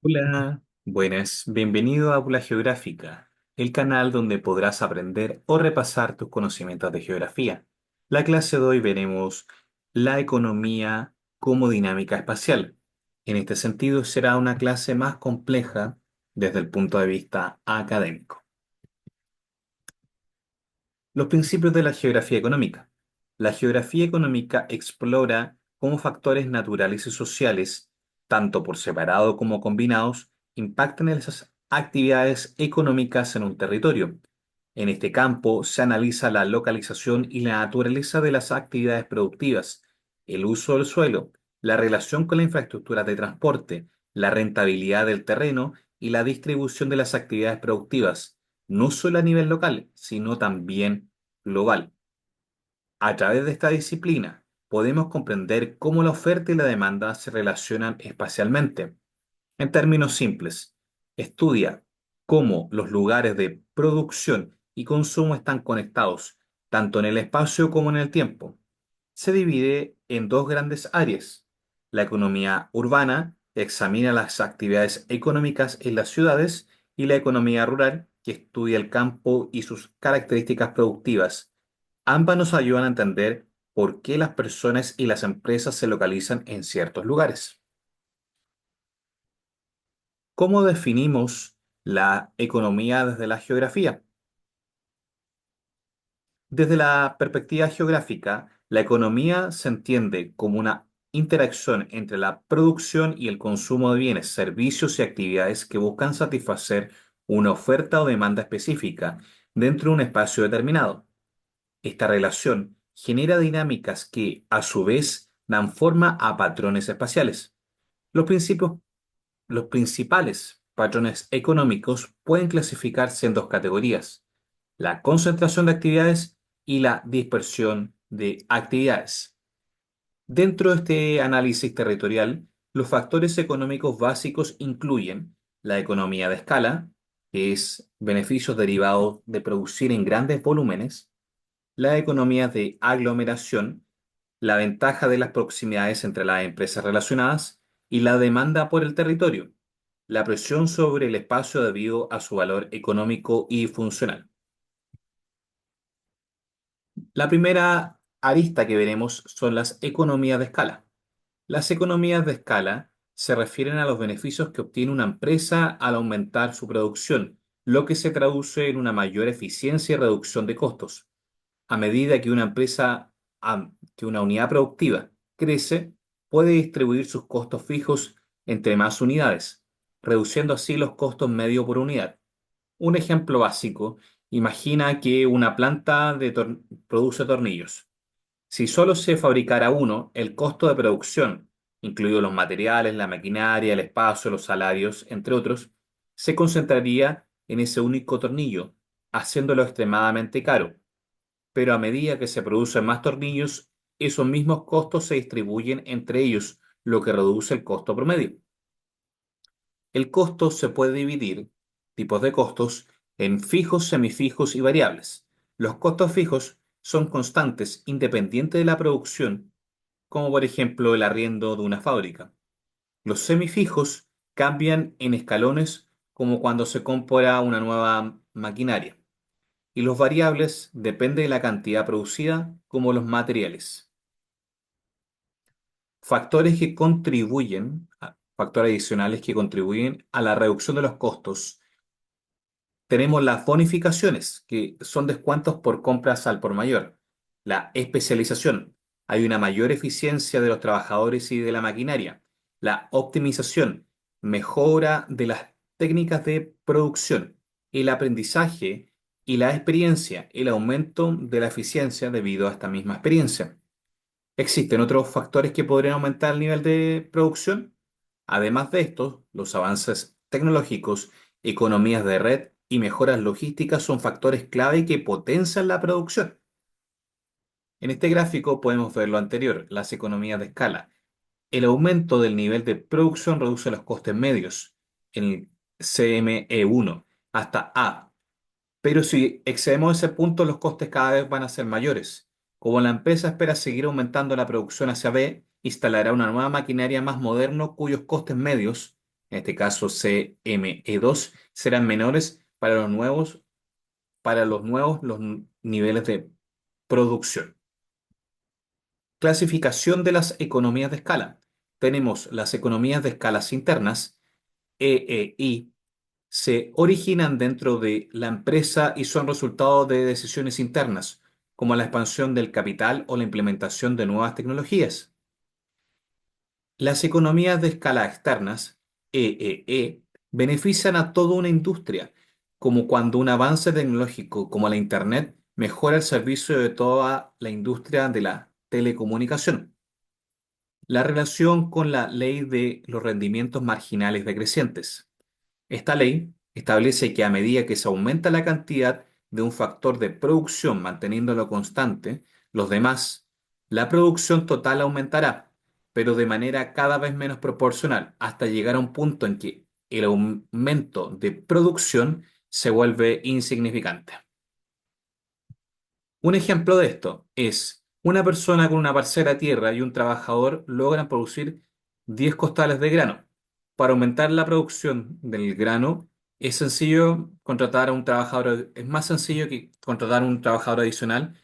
Hola, buenas, bienvenido a Aula Geográfica, el canal donde podrás aprender o repasar tus conocimientos de geografía. La clase de hoy veremos la economía como dinámica espacial. En este sentido, será una clase más compleja desde el punto de vista académico. Los principios de la geografía económica. La geografía económica explora cómo factores naturales y sociales, tanto por separado como combinados, impactan en esas actividades económicas en un territorio. En este campo se analiza la localización y la naturaleza de las actividades productivas, el uso del suelo, la relación con la infraestructura de transporte, la rentabilidad del terreno y la distribución de las actividades productivas no solo a nivel local, sino también global. A través de esta disciplina, podemos comprender cómo la oferta y la demanda se relacionan espacialmente. En términos simples, estudia cómo los lugares de producción y consumo están conectados, tanto en el espacio como en el tiempo. Se divide en dos grandes áreas. La economía urbana examina las actividades económicas en las ciudades y la economía rural, que estudia el campo y sus características productivas. Ambas nos ayudan a entender por qué las personas y las empresas se localizan en ciertos lugares. ¿Cómo definimos la economía desde la geografía? Desde la perspectiva geográfica, la economía se entiende como una interacción entre la producción y el consumo de bienes, servicios y actividades que buscan satisfacer una oferta o demanda específica dentro de un espacio determinado. Esta relación genera dinámicas que, a su vez, dan forma a patrones espaciales. Los principios Los principales patrones económicos pueden clasificarse en dos categorías: la concentración de actividades y la dispersión de actividades. Dentro de este análisis territorial, los factores económicos básicos incluyen la economía de escala, que es beneficios derivados de producir en grandes volúmenes; la economía de aglomeración, la ventaja de las proximidades entre las empresas relacionadas; y la demanda por el territorio, la presión sobre el espacio debido a su valor económico y funcional. La primera arista que veremos son las economías de escala. Las economías de escala se refieren a los beneficios que obtiene una empresa al aumentar su producción, lo que se traduce en una mayor eficiencia y reducción de costos. A medida que que una unidad productiva crece, puede distribuir sus costos fijos entre más unidades, reduciendo así los costos medio por unidad. Un ejemplo básico: imagina que una planta produce tornillos. Si solo se fabricara uno, el costo de producción, incluidos los materiales, la maquinaria, el espacio, los salarios, entre otros, se concentraría en ese único tornillo, haciéndolo extremadamente caro. Pero a medida que se producen más tornillos, esos mismos costos se distribuyen entre ellos, lo que reduce el costo promedio. El costo se puede dividir, tipos de costos, en fijos, semifijos y variables. Los costos fijos son constantes independientes de la producción, como por ejemplo el arriendo de una fábrica. Los semifijos cambian en escalones, como cuando se compra una nueva maquinaria. Y los variables dependen de la cantidad producida, como los materiales. Factores adicionales que contribuyen a la reducción de los costos. Tenemos las bonificaciones, que son descuentos por compras al por mayor. La especialización. Hay una mayor eficiencia de los trabajadores y de la maquinaria. La optimización. Mejora de las técnicas de producción. El aprendizaje y la experiencia. El aumento de la eficiencia debido a esta misma experiencia. ¿Existen otros factores que podrían aumentar el nivel de producción? Además de estos, los avances tecnológicos, economías de red y mejoras logísticas son factores clave que potencian la producción. En este gráfico podemos ver lo anterior: las economías de escala. El aumento del nivel de producción reduce los costes medios en el CME1 hasta A. Pero si excedemos ese punto, los costes cada vez van a ser mayores. Como la empresa espera seguir aumentando la producción hacia B, instalará una nueva maquinaria más moderna cuyos costes medios en este caso CME2, serán menores para los nuevos niveles de producción. Clasificación de las economías de escala. Tenemos las economías de escalas internas, EEI, se originan dentro de la empresa y son resultado de decisiones internas, como la expansión del capital o la implementación de nuevas tecnologías. Las economías de escala externas, EEE, benefician a toda una industria, como cuando un avance tecnológico como la Internet mejora el servicio de toda la industria de la telecomunicación. La relación con la ley de los rendimientos marginales decrecientes. Esta ley establece que a medida que se aumenta la cantidad de un factor de producción manteniéndolo constante, los demás, la producción total aumentará, pero de manera cada vez menos proporcional, hasta llegar a un punto en que el aumento de producción se vuelve insignificante. Un ejemplo de esto es una persona con una parcela de tierra y un trabajador logran producir 10 costales de grano. Para aumentar la producción del grano es sencillo contratar a un trabajador, es más sencillo que contratar a un trabajador adicional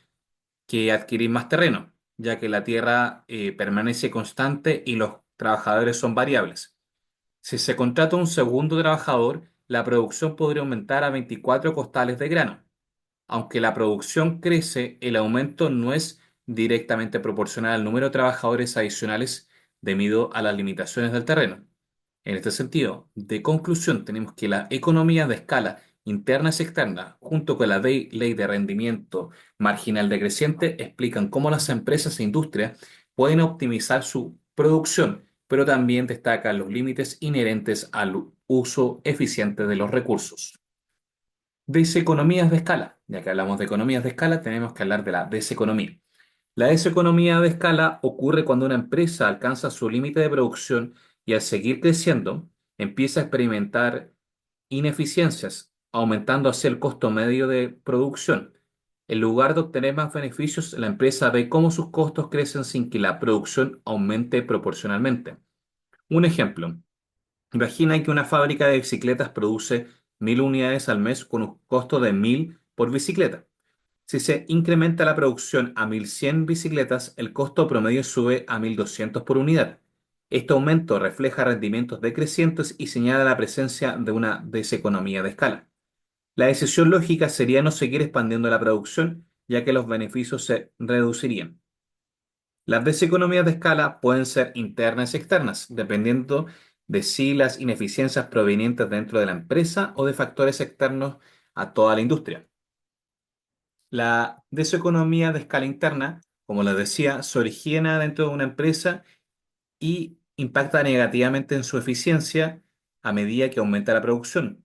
que adquirir más terreno, ya que la tierra permanece constante y los trabajadores son variables. Si se contrata un segundo trabajador, la producción podría aumentar a 24 costales de grano. Aunque la producción crece, el aumento no es directamente proporcional al número de trabajadores adicionales debido a las limitaciones del terreno. En este sentido, de conclusión, tenemos que la economía de escala internas y externas, junto con la ley de rendimiento marginal decreciente, explican cómo las empresas e industrias pueden optimizar su producción, pero también destacan los límites inherentes al uso eficiente de los recursos. Deseconomías de escala. Ya que hablamos de economías de escala, tenemos que hablar de la deseconomía. La deseconomía de escala ocurre cuando una empresa alcanza su límite de producción y al seguir creciendo empieza a experimentar ineficiencias, aumentando así el costo medio de producción. En lugar de obtener más beneficios, la empresa ve cómo sus costos crecen sin que la producción aumente proporcionalmente. Un ejemplo. Imagina que una fábrica de bicicletas produce 1.000 unidades al mes con un costo de 1.000 por bicicleta. Si se incrementa la producción a 1.100 bicicletas, el costo promedio sube a 1.200 por unidad. Este aumento refleja rendimientos decrecientes y señala la presencia de una deseconomía de escala. La decisión lógica sería no seguir expandiendo la producción, ya que los beneficios se reducirían. Las deseconomías de escala pueden ser internas y externas, dependiendo de si las ineficiencias provenientes dentro de la empresa o de factores externos a toda la industria. La deseconomía de escala interna, como les decía, se origina dentro de una empresa y impacta negativamente en su eficiencia a medida que aumenta la producción.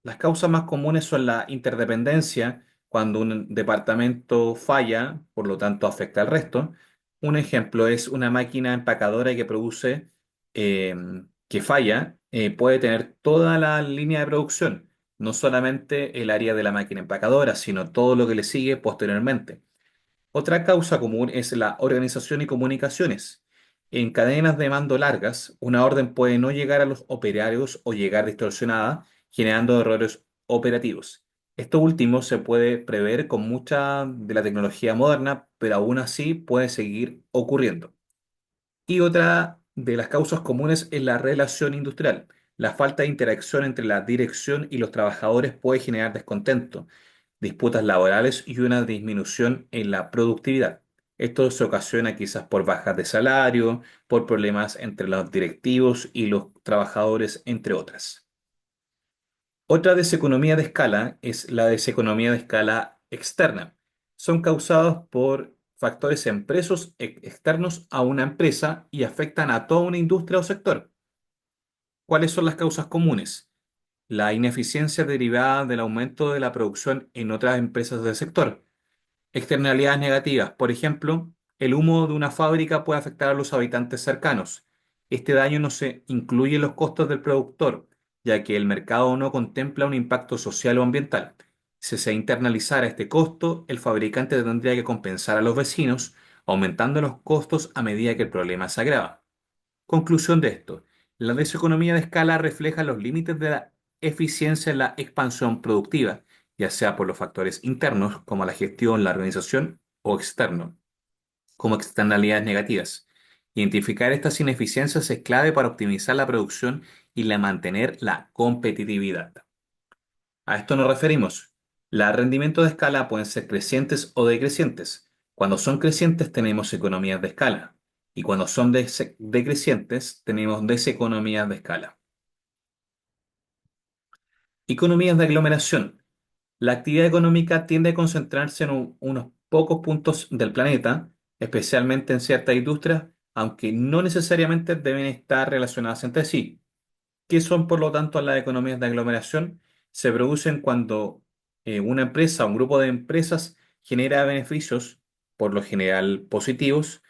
Las causas más comunes son la interdependencia, cuando un departamento falla, por lo tanto afecta al resto. Un ejemplo es una máquina empacadora que produce, eh, que falla, puede tener toda la línea de producción, no solamente el área de la máquina empacadora, sino todo lo que le sigue posteriormente. Otra causa común es la organización y comunicaciones. En cadenas de mando largas, una orden puede no llegar a los operarios o llegar distorsionada, generando errores operativos. Esto último se puede prever con mucha de la tecnología moderna, pero aún así puede seguir ocurriendo. Y otra de las causas comunes es la relación industrial. La falta de interacción entre la dirección y los trabajadores puede generar descontento, disputas laborales y una disminución en la productividad. Esto se ocasiona quizás por bajas de salario, por problemas entre los directivos y los trabajadores, entre otras. Otra deseconomía de escala es la deseconomía de escala externa. Son causados por factores empresos externos a una empresa y afectan a toda una industria o sector. ¿Cuáles son las causas comunes? La ineficiencia derivada del aumento de la producción en otras empresas del sector. Externalidades negativas. Por ejemplo, el humo de una fábrica puede afectar a los habitantes cercanos. Este daño no se incluye en los costos del productor, ya que el mercado no contempla un impacto social o ambiental. Si se internalizara este costo, el fabricante tendría que compensar a los vecinos, aumentando los costos a medida que el problema se agrava. Conclusión de esto. La deseconomía de escala refleja los límites de la eficiencia en la expansión productiva, ya sea por los factores internos, como la gestión, la organización, o externos, como externalidades negativas. Identificar estas ineficiencias es clave para optimizar la producción y mantener la competitividad. A esto nos referimos. Los rendimientos de escala pueden ser crecientes o decrecientes. Cuando son crecientes tenemos economías de escala y cuando son decrecientes tenemos deseconomías de escala. Economías de aglomeración. La actividad económica tiende a concentrarse en unos pocos puntos del planeta, especialmente en ciertas industrias, aunque no necesariamente deben estar relacionadas entre sí. ¿Qué son, por lo tanto, las economías de aglomeración? Se producen cuando una empresa o un grupo de empresas genera beneficios, por lo general positivos,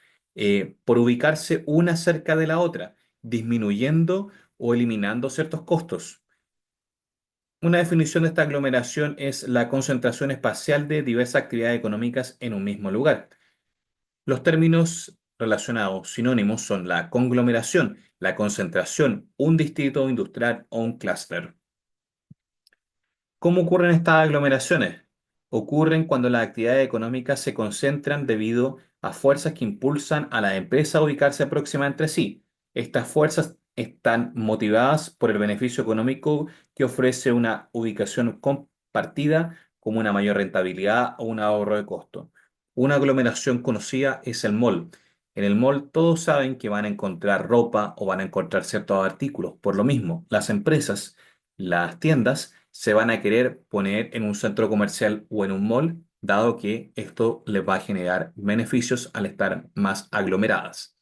por ubicarse una cerca de la otra, disminuyendo o eliminando ciertos costos. Una definición de esta aglomeración es la concentración espacial de diversas actividades económicas en un mismo lugar. Los términos relacionados sinónimos son la conglomeración, la concentración, un distrito industrial o un clúster. ¿Cómo ocurren estas aglomeraciones? Ocurren cuando las actividades económicas se concentran debido a fuerzas que impulsan a las empresas a ubicarse próximas entre sí. Estas fuerzas están motivadas por el beneficio económico que ofrece una ubicación compartida, como una mayor rentabilidad o un ahorro de costo. Una aglomeración conocida es el mall. En el mall todos saben que van a encontrar ropa o van a encontrar ciertos artículos. Por lo mismo, las empresas, las tiendas, se van a querer poner en un centro comercial o en un mall, dado que esto les va a generar beneficios al estar más aglomeradas.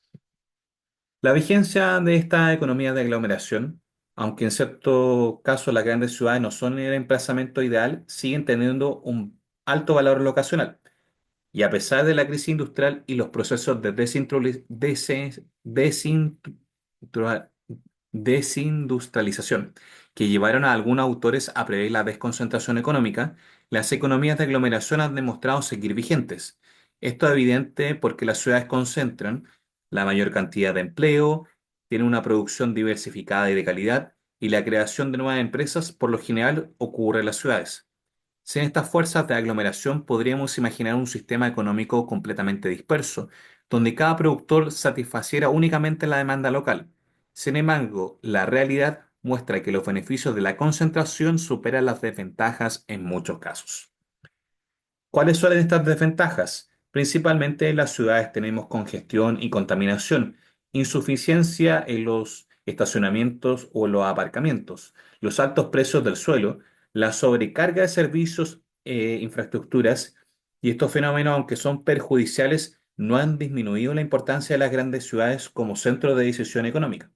La vigencia de esta economía de aglomeración, aunque en cierto caso las grandes ciudades no son el emplazamiento ideal, siguen teniendo un alto valor locacional. Y a pesar de la crisis industrial y los procesos de desindustrialización que llevaron a algunos autores a prever la desconcentración económica, las economías de aglomeración han demostrado seguir vigentes. Esto es evidente porque las ciudades concentran la mayor cantidad de empleo, tienen una producción diversificada y de calidad, y la creación de nuevas empresas por lo general ocurre en las ciudades. Sin estas fuerzas de aglomeración podríamos imaginar un sistema económico completamente disperso, donde cada productor satisfaciera únicamente la demanda local. Sin embargo, la realidad muestra que los beneficios de la concentración superan las desventajas en muchos casos. ¿Cuáles son estas desventajas? Principalmente en las ciudades tenemos congestión y contaminación, insuficiencia en los estacionamientos o los aparcamientos, los altos precios del suelo, la sobrecarga de servicios e infraestructuras, y estos fenómenos, aunque son perjudiciales, no han disminuido la importancia de las grandes ciudades como centro de decisión económica.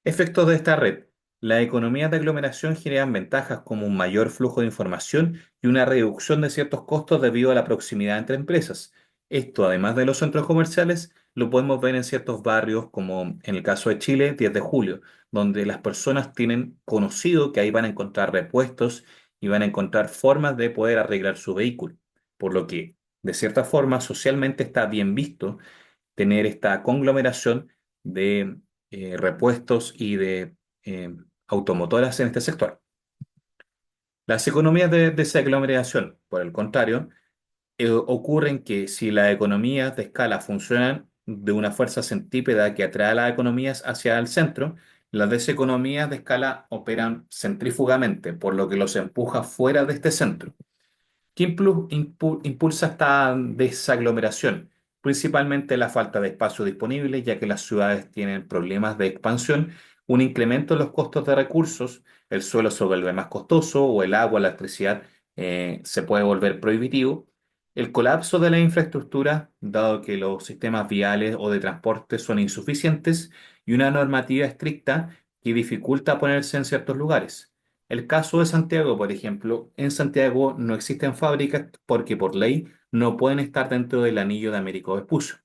Efectos de esta red. Las economías de aglomeración generan ventajas como un mayor flujo de información y una reducción de ciertos costos debido a la proximidad entre empresas. Esto, además de los centros comerciales, lo podemos ver en ciertos barrios, como en el caso de Chile, 10 de julio, donde las personas tienen conocido que ahí van a encontrar repuestos y van a encontrar formas de poder arreglar su vehículo. Por lo que, de cierta forma, socialmente está bien visto tener esta conglomeración de repuestos y de automotoras en este sector. Las economías de desaglomeración, por el contrario, ocurren que si las economías de escala funcionan de una fuerza centrípeta que atrae a las economías hacia el centro, las deseconomías de escala operan centrífugamente, por lo que los empuja fuera de este centro. ¿Qué impulsa esta desaglomeración? Principalmente la falta de espacio disponible, ya que las ciudades tienen problemas de expansión, un incremento en los costos de recursos, el suelo se vuelve más costoso o el agua, la electricidad se puede volver prohibitivo, el colapso de la infraestructura, dado que los sistemas viales o de transporte son insuficientes, y una normativa estricta que dificulta ponerse en ciertos lugares. El caso de Santiago, por ejemplo, en Santiago no existen fábricas porque por ley no pueden estar dentro del anillo de Américo Vespucio.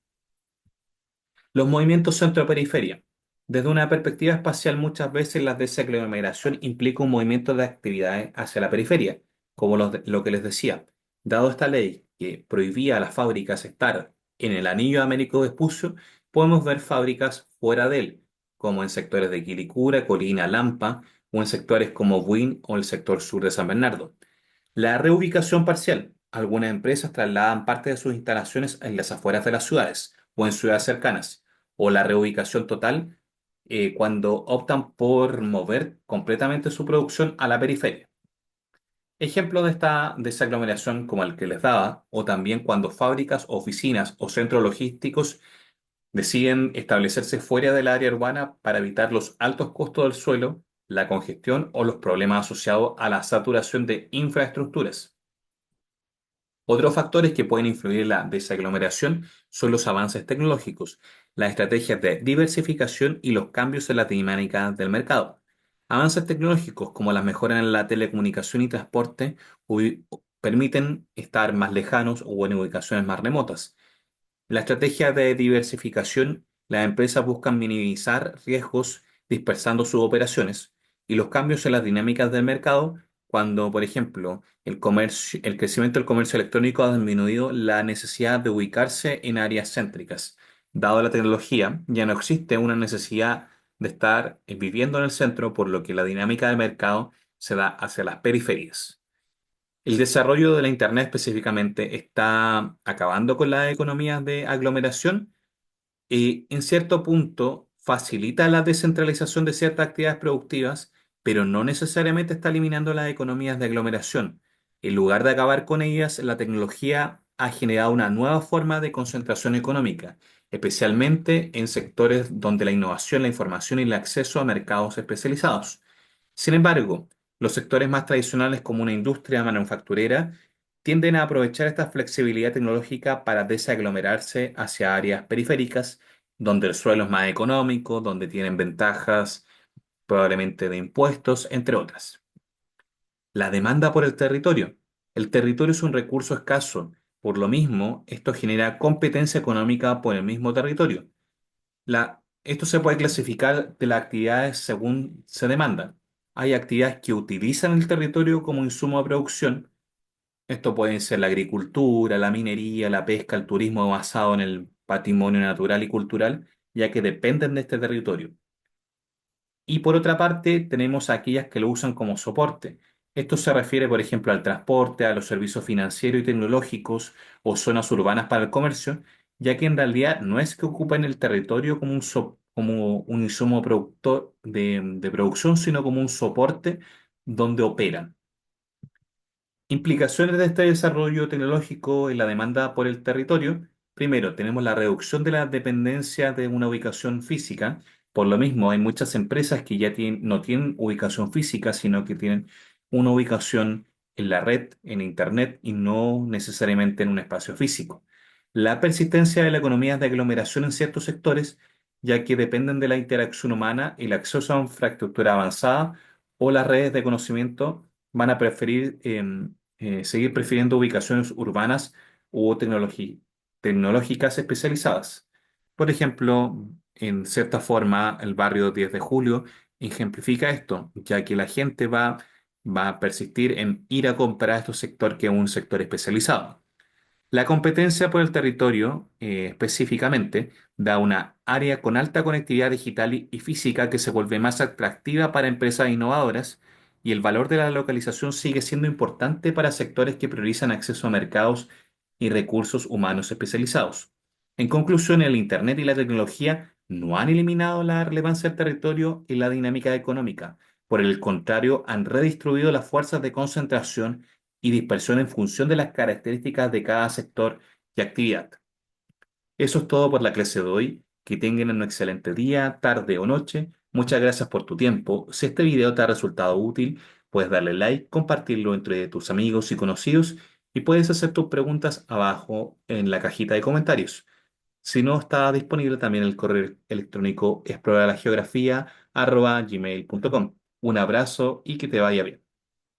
Los movimientos centro-periferia. Desde una perspectiva espacial, muchas veces la desaglomeración implica un movimiento de actividades hacia la periferia, como lo que les decía. Dado esta ley que prohibía a las fábricas estar en el anillo de Américo Vespucio, podemos ver fábricas fuera de él. como en sectores de Quilicura, Colina, Lampa, o en sectores como Buin o el sector sur de San Bernardo. La reubicación parcial. Algunas empresas trasladan parte de sus instalaciones en las afueras de las ciudades o en ciudades cercanas. O la reubicación total, cuando optan por mover completamente su producción a la periferia. Ejemplo de esta desaglomeración como el que les daba, o también cuando fábricas, oficinas o centros logísticos deciden establecerse fuera del área urbana para evitar los altos costos del suelo, la congestión o los problemas asociados a la saturación de infraestructuras. Otros factores que pueden influir en la desaglomeración son los avances tecnológicos, las estrategias de diversificación y los cambios en la dinámica del mercado. Avances tecnológicos como las mejoras en la telecomunicación y transporte permiten estar más lejanos o en ubicaciones más remotas. La estrategia de diversificación, las empresas buscan minimizar riesgos dispersando sus operaciones y los cambios en las dinámicas del mercado cuando, por ejemplo, el crecimiento del comercio electrónico ha disminuido la necesidad de ubicarse en áreas céntricas. Dado la tecnología, ya no existe una necesidad de estar viviendo en el centro, por lo que la dinámica del mercado se da hacia las periferias. El desarrollo de la Internet específicamente está acabando con las economías de aglomeración y en cierto punto facilita la descentralización de ciertas actividades productivas, pero no necesariamente está eliminando las economías de aglomeración. En lugar de acabar con ellas, la tecnología ha generado una nueva forma de concentración económica, especialmente en sectores donde la innovación, la información y el acceso a mercados especializados. Sin embargo, los sectores más tradicionales como una industria manufacturera tienden a aprovechar esta flexibilidad tecnológica para desaglomerarse hacia áreas periféricas, donde el suelo es más económico, donde tienen ventajas probablemente de impuestos, entre otras. La demanda por el territorio. El territorio es un recurso escaso. Por lo mismo, esto genera competencia económica por el mismo territorio. Esto se puede clasificar de las actividades según se demanda. Hay actividades que utilizan el territorio como insumo de producción. Esto puede ser la agricultura, la minería, la pesca, el turismo basado en el patrimonio natural y cultural, ya que dependen de este territorio. Y por otra parte, tenemos aquellas que lo usan como soporte. Esto se refiere, por ejemplo, al transporte, a los servicios financieros y tecnológicos o zonas urbanas para el comercio, ya que en realidad no es que ocupen el territorio como un insumo productor de producción, sino como un soporte donde operan. Implicaciones de este desarrollo tecnológico en la demanda por el territorio. Primero, tenemos la reducción de la dependencia de una ubicación física. Por lo mismo, hay muchas empresas que ya no tienen ubicación física, sino que tienen una ubicación en la red, en Internet, y no necesariamente en un espacio físico. La persistencia de la economía de aglomeración en ciertos sectores, ya que dependen de la interacción humana, el acceso a infraestructura avanzada o las redes de conocimiento van a preferir seguir prefiriendo ubicaciones urbanas o tecnológicas especializadas. Por ejemplo, en cierta forma, el barrio 10 de Julio ejemplifica esto, ya que la gente va a persistir en ir a comprar estos sectores que es un sector especializado. La competencia por el territorio, específicamente, da una área con alta conectividad digital y física que se vuelve más atractiva para empresas innovadoras y el valor de la localización sigue siendo importante para sectores que priorizan acceso a mercados y recursos humanos especializados. En conclusión, el Internet y la tecnología no han eliminado la relevancia del territorio y la dinámica económica. Por el contrario, han redistribuido las fuerzas de concentración y dispersión en función de las características de cada sector y actividad. Eso es todo por la clase de hoy. Que tengan un excelente día, tarde o noche. Muchas gracias por tu tiempo. Si este video te ha resultado útil, puedes darle like, compartirlo entre tus amigos y conocidos y puedes hacer tus preguntas abajo en la cajita de comentarios. Si no está disponible también el correo electrónico exploralageografía@gmail.com. Un abrazo y que te vaya bien.